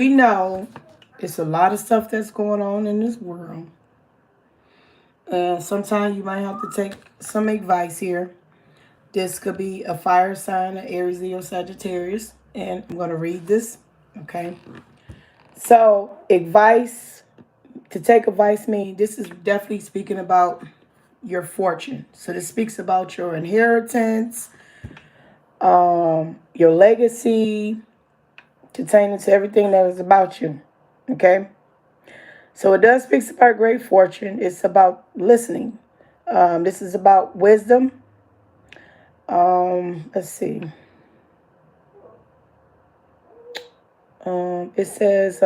we know it's a lot of stuff that's going on in this world. And sometimes you might have to take some advice here. This could be a fire sign, an Aries, Leo, Sagittarius. And I'm going to read this. Okay. So, advice, to take advice means this is definitely speaking about your fortune. So, this speaks about your inheritance, your legacy, pertaining to everything that is about you. Okay. So it does speak about great fortune. It's about listening. This is about wisdom. Let's see. It says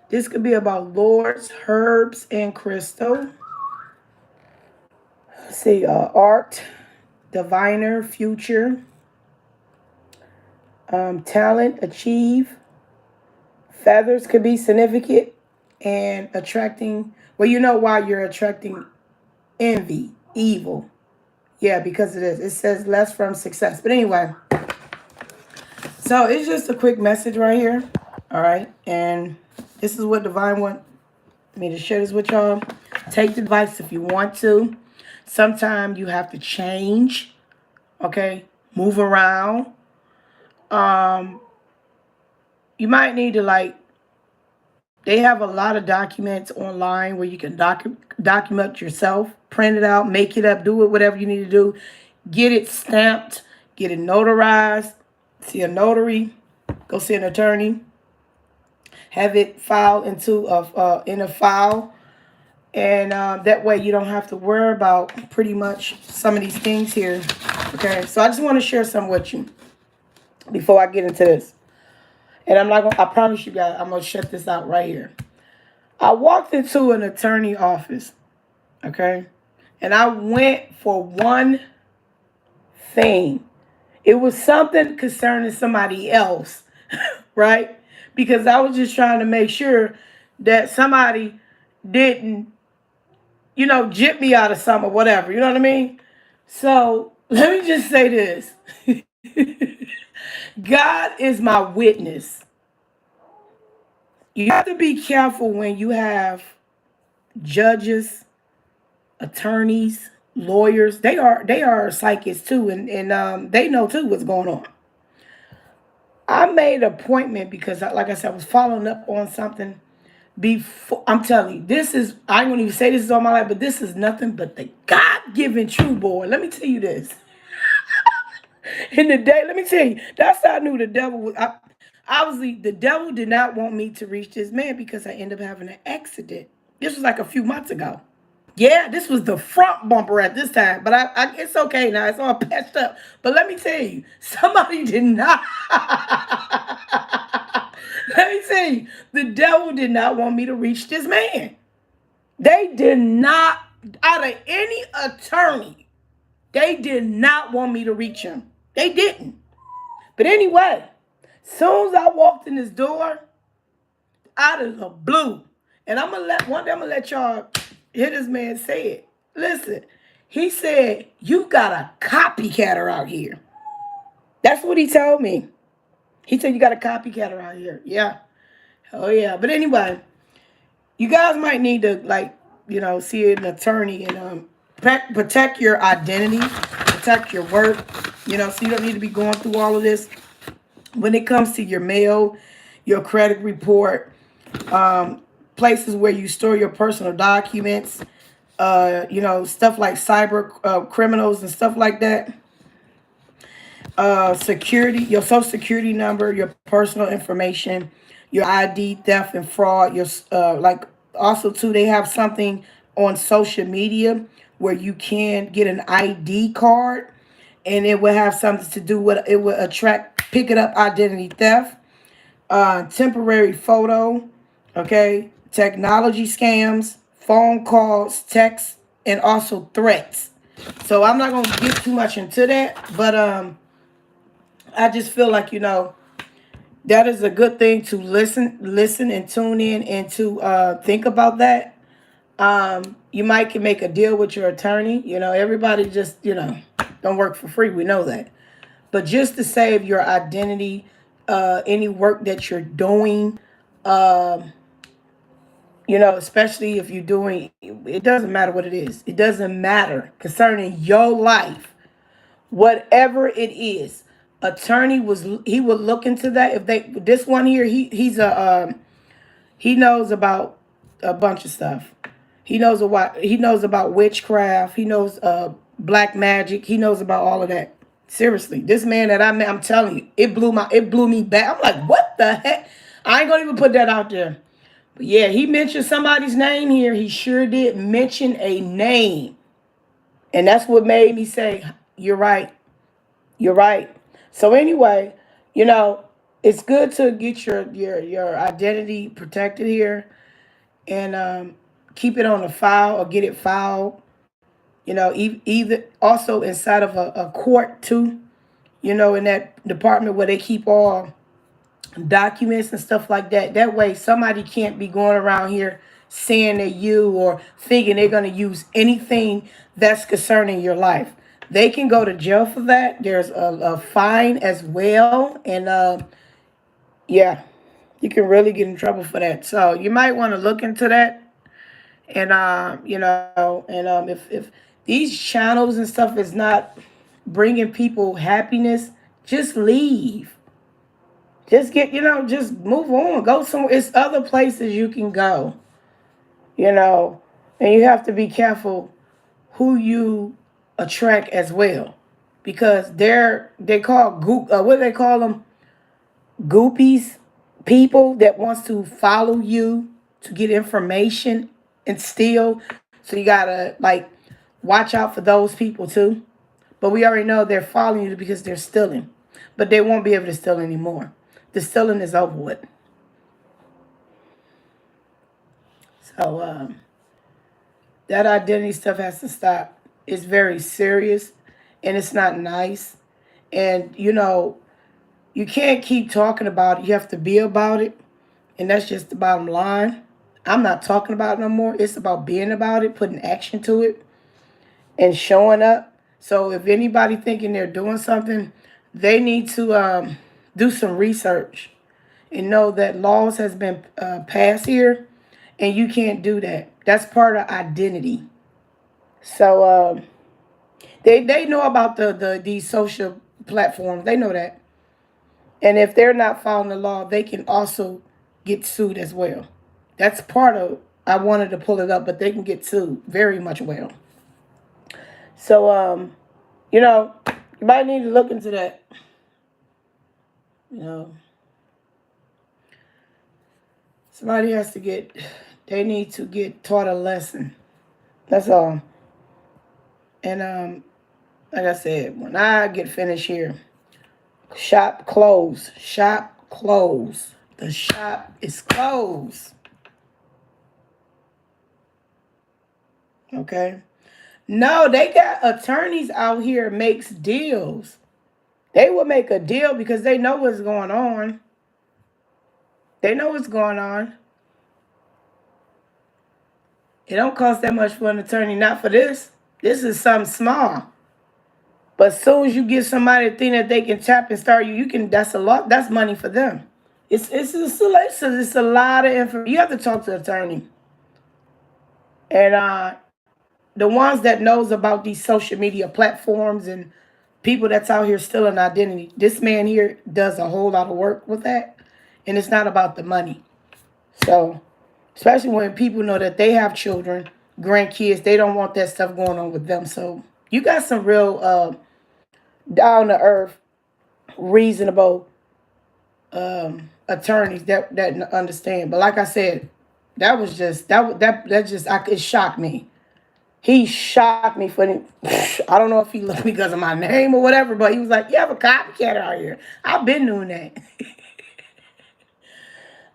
this could be about lords, herbs, and crystal. Let's see. Art, diviner, future, talent, achieve. Feathers could be significant and attracting. Well, you know why you're attracting envy, evil. Yeah, because it is. It says less from success. But anyway, so it's just a quick message right here. All right. And this is what Divine want me to share this with y'all. Take the advice if you want to. Sometimes you have to change. Okay. Move around. You might need to they have a lot of documents online where you can document yourself, print it out, make it up, do it, whatever you need to do. Get it stamped, get it notarized, see a notary, go see an attorney, have it filed into in a file, and that way you don't have to worry about pretty much some of these things here. Okay, so I just want to share some with you before I get into this. And I'm not gonna, I promise you guys, I'm gonna shut this out right here. I walked into an attorney office, okay? And I went for one thing. It was something concerning somebody else, right? Because I was just trying to make sure that somebody didn't, jip me out of something or whatever. You know what I mean? So let me just say this. God is my witness. You have to be careful when you have judges, attorneys, lawyers. They are psychics too, and they know too what's going on. I made an appointment because, like I said, I was following up on something. Before I'm telling you, this is I ain't gonna even say this is all my life, but this is nothing but the God-given true boy. Let me tell you this. In the day, let me tell you, that's how I knew the devil was. Obviously, the devil did not want me to reach this man because I ended up having an accident. This was like a few months ago. Yeah, this was the front bumper at this time, but it's okay now. It's all patched up. But let me tell you, somebody did not. Let me tell you, the devil did not want me to reach this man. They did not, out of any attorney, they did not want me to reach him. They didn't. But anyway, soon as I walked in this door, out of the blue, and I'm gonna let y'all hear this man say it. Listen, he said, "You got a copycatter out here." That's what he told me. He said, "You got a copycatter out here." Yeah. Oh yeah. But anyway, you guys might need to see an attorney and protect your identity, protect your work. So you don't need to be going through all of this when it comes to your mail, your credit report, places where you store your personal documents, stuff like cyber criminals and stuff like that. Security, your social security number, your personal information, your ID theft and fraud. Your also too, they have something on social media where you can get an ID card, and it will have something to do with it will pick it up identity theft, temporary photo, okay, technology scams, phone calls, texts, and also threats. So I'm not gonna get too much into that, but I just feel like that is a good thing to listen and tune in and to think about that. You might can make a deal with your attorney. Everybody just don't work for free. We know that. But just to save your identity, any work that you're doing, um, especially if you're doing, it doesn't matter what it is. It doesn't matter concerning your life, whatever it is. Attorney he would look into that. If this one here, he knows about a bunch of stuff. He knows about witchcraft. He knows black magic. He knows about all of that. Seriously, this man that I met, I'm telling you, it blew me back. I'm like, what the heck? I ain't gonna even put that out there. But yeah, he mentioned somebody's name here. He sure did mention a name. And that's what made me say, you're right. You're right. So anyway, you know, it's good to get your identity protected here, and keep it on a file or get it filed. Either also inside of a court too. In that department where they keep all documents and stuff like that. That way, somebody can't be going around here saying that you or thinking they're going to use anything that's concerning your life. They can go to jail for that. There's a fine as well. And yeah, you can really get in trouble for that. So you might want to look into that. And, if these channels and stuff is not bringing people happiness, just leave. Just just move on. Go somewhere. It's other places you can go, and you have to be careful who you attract as well, because they call what do they call them? Goopies, people that wants to follow you to get information and steal. So you gotta watch out for those people too. But we already know they're following you because they're stealing, but they won't be able to steal anymore. The stealing is over with. So that identity stuff has to stop. It's very serious, and it's not nice. And you can't keep talking about it. You have to be about it, and that's just the bottom line. I'm not talking about it no more. It's about being about it, putting action to it, and showing up. So if anybody thinking they're doing something, they need to do some research and know that laws has been passed here, and you can't do that. That's part of identity. So they know about these social platforms. They know that, and if they're not following the law, they can also get sued as well. That's part of. I wanted to pull it up, but they can get sued very much well. So you might need to look into that. Somebody has to they need to get taught a lesson. That's all. And like I said, when I get finished here, shop closed. Shop closed. The shop is closed. Okay? No, they got attorneys out here makes deals. They will make a deal because they know what's going on. They know what's going on. It don't cost that much for an attorney, not for this. This is something small. But as soon as you get somebody to think that they can tap and start you can. That's a lot. That's money for them. It's a lot of information. You have to talk to the attorney, and the ones that knows about these social media platforms and people that's out here stealing identity. This man here does a whole lot of work with that, and it's not about the money. So, especially when people know that they have children, grandkids, they don't want that stuff going on with them. So you got some real down to earth, reasonable attorneys that understand. But like I said, that was just it shocked me. He shocked me for I don't know if he looked because of my name or whatever, but he was like, "You have a copycat out here." I've been doing that.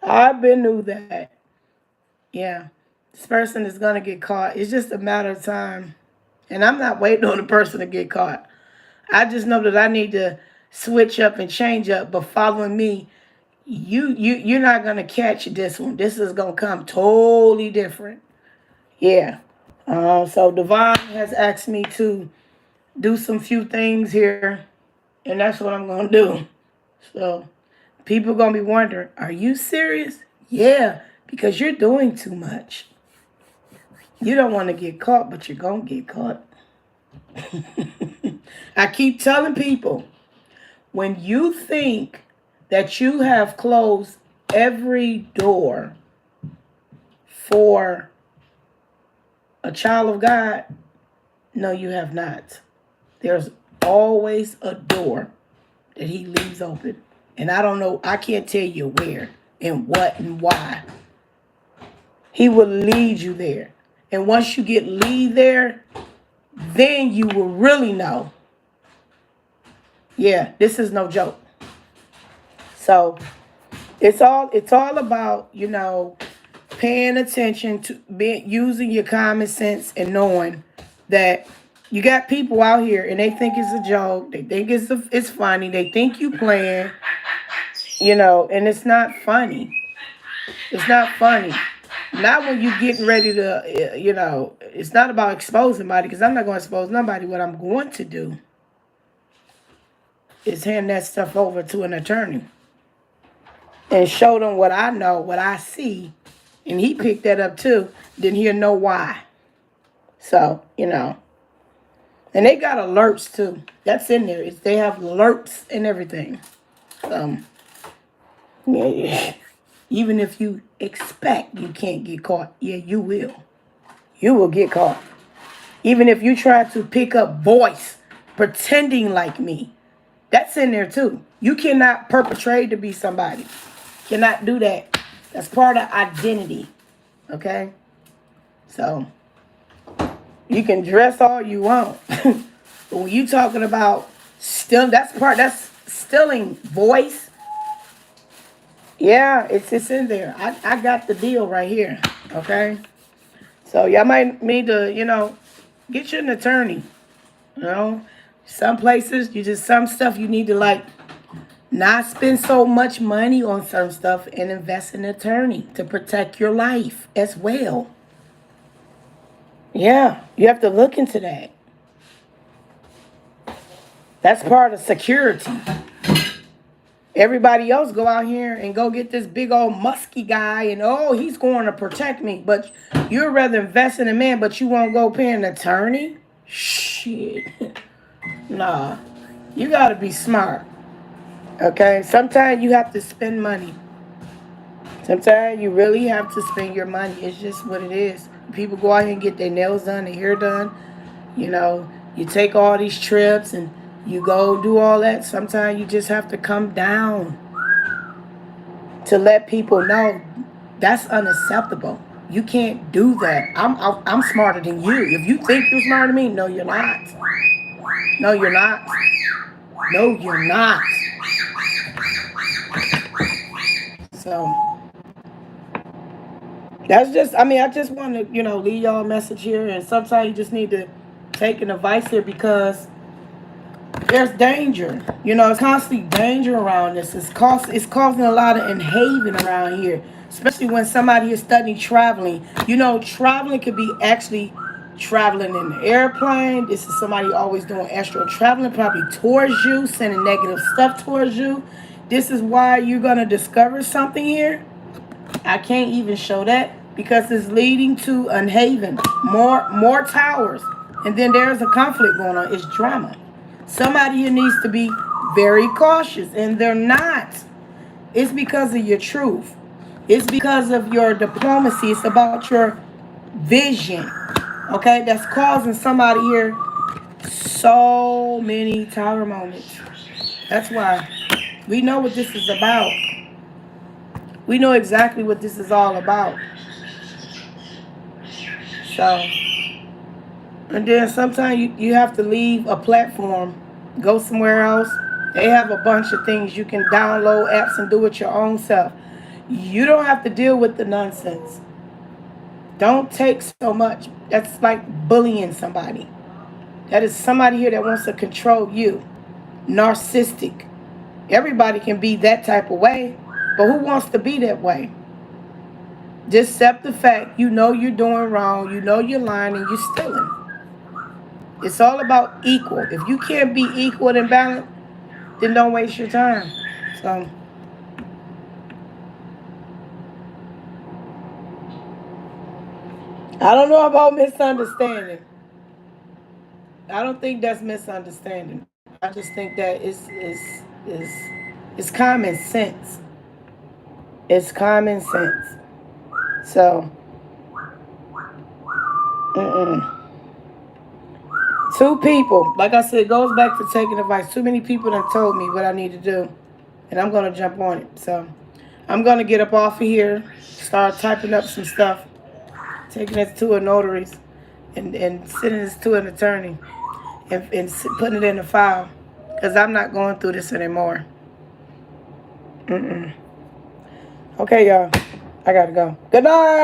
I've been knew that. Yeah, this person is gonna get caught. It's just a matter of time, and I'm not waiting on the person to get caught. I just know that I need to switch up and change up. But following me, you're not gonna catch this one. This is gonna come totally different. Yeah. So Devon has asked me to do some few things here, And that's what I'm going to do. So people going to be wondering, are you serious? Yeah, because you're doing too much. You don't want to get caught, but you're going to get caught. I keep telling people, when you think that you have closed every door for a child of God, no, you have not. There's always a door that he leaves open. And I don't know, I can't tell you where and what and why. He will lead you there. And once you get lead there, then you will really know. Yeah, this is no joke. So it's all about, paying attention to using your common sense and knowing that you got people out here and they think it's a joke, they think it's funny, they think you playing, and it's not funny. It's not funny. Not when you getting ready to, it's not about exposing somebody, because I'm not going to expose nobody. What I'm going to do is hand that stuff over to an attorney and show them what I know, what I see, and he picked that up too. Then he'll know why. So, and they got alerts too. That's in there. They have alerts and everything. Yeah. Even if you expect you can't get caught, yeah, you will. You will get caught. Even if you try to pick up voice, pretending like me, that's in there too. You cannot perpetrate to be somebody. Cannot do that. That's part of identity. Okay? So, you can dress all you want. But when you talking about that's stealing voice. Yeah, it's in there. I got the deal right here. Okay? So y'all might need to, get you an attorney. Some places some stuff you need to not spend so much money on certain stuff and invest in an attorney to protect your life as well. Yeah, you have to look into that. That's part of security. Everybody else go out here and go get this big old musky guy and he's going to protect me. But you'd rather invest in a man, but you won't go pay an attorney? Shit. Nah. You got to be smart. Okay? Sometimes you have to spend money. Sometimes you really have to spend your money. It's just what it is. People go out here and get their nails done, their hair done. You take all these trips and you go do all that. Sometimes you just have to come down to let people know that's unacceptable. You can't do that. I'm smarter than you. If you think you're smarter than me, no, you're not. No, you're not. No, you're not. So that's just, I just want to, leave y'all a message here. And sometimes you just need to take an advice here, because there's danger. It's constantly danger around this. It's causing a lot of inhaven around here, especially when somebody is studying traveling. Traveling could be actually traveling in the airplane. This is somebody always doing astral traveling, probably towards you, sending negative stuff towards you. This is why you're going to discover something here. I can't even show that because it's leading to unhaven, more towers. And then there's a conflict going on. It's drama. Somebody here needs to be very cautious, and they're not. It's because of your truth. It's because of your diplomacy. It's about your vision. Okay? That's causing somebody here so many tower moments. That's why we know what this is about. We know exactly what this is all about. So, and then sometimes you have to leave a platform, go somewhere else. They have a bunch of things you can download apps and do it your own self. You don't have to deal with the nonsense. Don't take so much. That's like bullying somebody. That is somebody here that wants to control you. Narcissistic. Everybody can be that type of way, but who wants to be that way? Just accept the fact you're doing wrong, you're lying, and you're stealing. It's all about equal. If you can't be equal and balanced, then don't waste your time. So I don't know about misunderstanding. I don't think that's misunderstanding. I just think that it's common sense. It's common sense. So, mm-mm. Two people, like I said, it goes back to taking advice. Too many people have told me what I need to do, and I'm gonna jump on it. So, I'm gonna get up off of here, start typing up some stuff, taking it to a notary, and sending this to an attorney, and putting it in a file, because I'm not going through this anymore. Mm-mm. Okay, y'all, I gotta go. Good night.